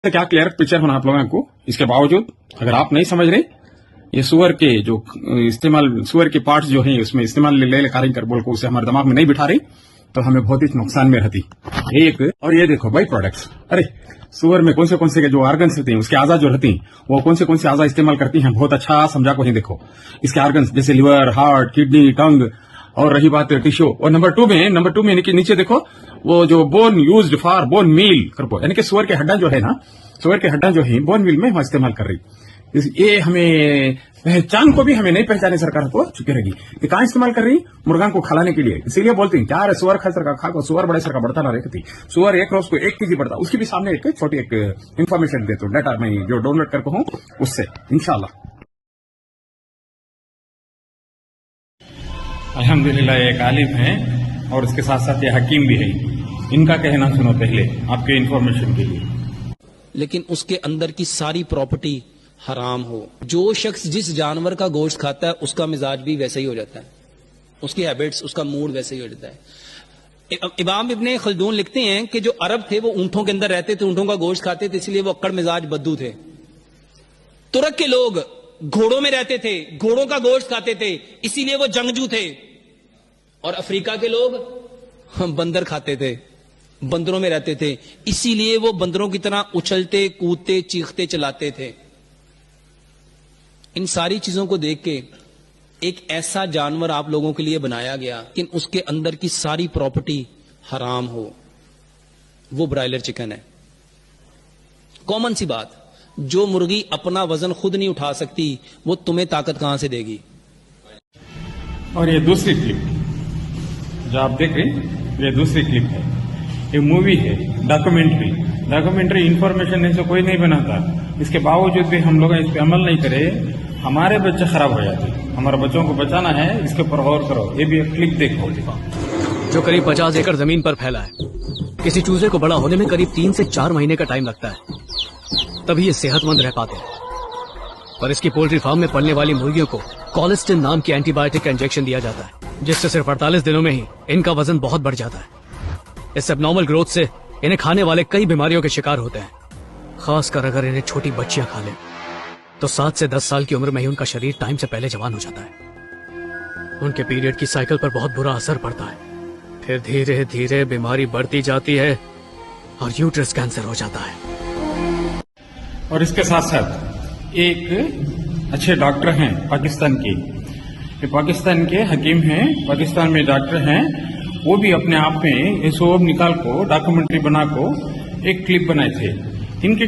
तो क्या clear picture होना आप लोगों को। इसके बावजूद अगर आप नहीं समझ रहे, ये सुअर के जो इस्तेमाल, सुअर के पार्ट्स जो हैं उसमें इस्तेमाल ले कार्य कर बोल को उसे हमारे दिमाग में नहीं बिठा रहे, तो हमें बहुत ही नुकसान में रहती एक। और ये देखो बाई प्रोडक्ट्स, अरे सुअर में कौन से जो ऑर्गन्स रहते हैं, उसके आजा जो रहती हैं, वो कौन से आजा इस्तेमाल करती हैं, बहुत अच्छा समझा को ही देखो। इसके ऑर्गन्स जैसे लिवर, हार्ट, किडनी, टंग, और रही बात टिश्यू। और नंबर टू में नीचे देखो वो जो bone used for bone meal करको, यानी कि सुअर के हड्डा जो है ना, सुअर के हड्डा जो है बोन मील में हम इस्तेमाल कर रही। ये हमें पहचान को भी हमें नहीं पहचाने सरकार को चुकी रहेगी कि कहां इस्तेमाल कर रही, मुर्गा को खिलाने के लिए। इसीलिए बोलती हैं क्या सुअर खा सर का खा को, सुअर बड़े सर का बढ़ता ना रहती। सुअर एक रोज को 1 केजी बढ़ता, उसकी भी सामने एक छोटी एक इन्फॉर्मेशन देता हूँ, डाटा में जो डाउनलोड करके हूँ उससे इंशाल्लाह। अल्हम्दुलिल्लाह एक आलिम है और उसके साथ साथ ये हकीम भी है। इनका कहना सुनो पहले आपके इन्फॉर्मेशन के लिए। लेकिन उसके अंदर की सारी प्रॉपर्टी हराम हो। जो शख्स जिस जानवर का गोश्त खाता है उसका मिजाज भी वैसे ही हो जाता है, उसकी हैबिट्स, उसका मूड वैसे ही हो जाता है। इमाम इब्ने खल्दून लिखते हैं कि जो अरब थे वो ऊंटों के अंदर रहते थे, ऊंटों का गोश्त खाते थे, इसलिए वो अक्कड़ मिजाज बद्दू थे। तुर्क के लोग घोड़ों में रहते थे, घोड़ों का गोश्त खाते थे, इसीलिए वो जंगजू थे। और अफ्रीका के लोग बंदर खाते थे, बंदरों में रहते थे, इसीलिए वो बंदरों की तरह उछलते, कूदते, चीखते, चलाते थे। इन सारी चीजों को देख के एक ऐसा जानवर आप लोगों के लिए बनाया गया कि उसके अंदर की सारी प्रॉपर्टी हराम हो, वो ब्रायलर चिकन है। कॉमन सी बात, जो मुर्गी अपना वजन खुद नहीं उठा सकती वो तुम्हें ताकत कहां से देगी। और ये दूसरी क्लिप जो आप देख रहे हैं, ये दूसरी क्लिप है, ये मूवी है, डॉक्यूमेंट्री इंफॉर्मेशन ऐसे कोई नहीं बनाता। इसके बावजूद भी हम लोग इस पे अमल नहीं करे, हमारे बच्चे खराब हो जाते। हमारे बच्चों को बचाना है, इसके ऊपर गौर करो। ये भी एक क्लिप देखो जो करीब 50 एकड़ जमीन पर फैला है। किसी चूजे को बड़ा होने में करीब 3 से 4 महीने का टाइम लगता है, तभी ये सेहतमंद रह पाते हैं। पर इसकी पोल्ट्री फार्म में पलने वाली मुर्गियों को कोलेस्टिन नाम की एंटीबायोटिक का इंजेक्शन दिया जाता है, जिससे सिर्फ 48 दिनों में ही इनका वजन बहुत बढ़ जाता है। इस एबनॉर्मल ग्रोथ से इन्हें खाने वाले कई बीमारियों के शिकार होते हैं। खासकर अगर इन्हें छोटी बच्चियां खा लें तो 7 से 10 साल की उम्र में ही उनका शरीर टाइम से पहले जवान हो जाता है। उनके पीरियड की साइकिल पर बहुत बुरा असर पड़ता है। फिर धीरे धीरे बीमारी बढ़ती जाती है और यूट्रस कैंसर हो जाता है। और इसके साथ साथ एक अच्छे डॉक्टर हैं पाकिस्तान के, ये पाकिस्तान के हकीम हैं, पाकिस्तान में डॉक्टर हैं, वो भी अपने आप में ये सब निकाल को डॉक्यूमेंट्री बना को एक क्लिप बनाए थे। इनके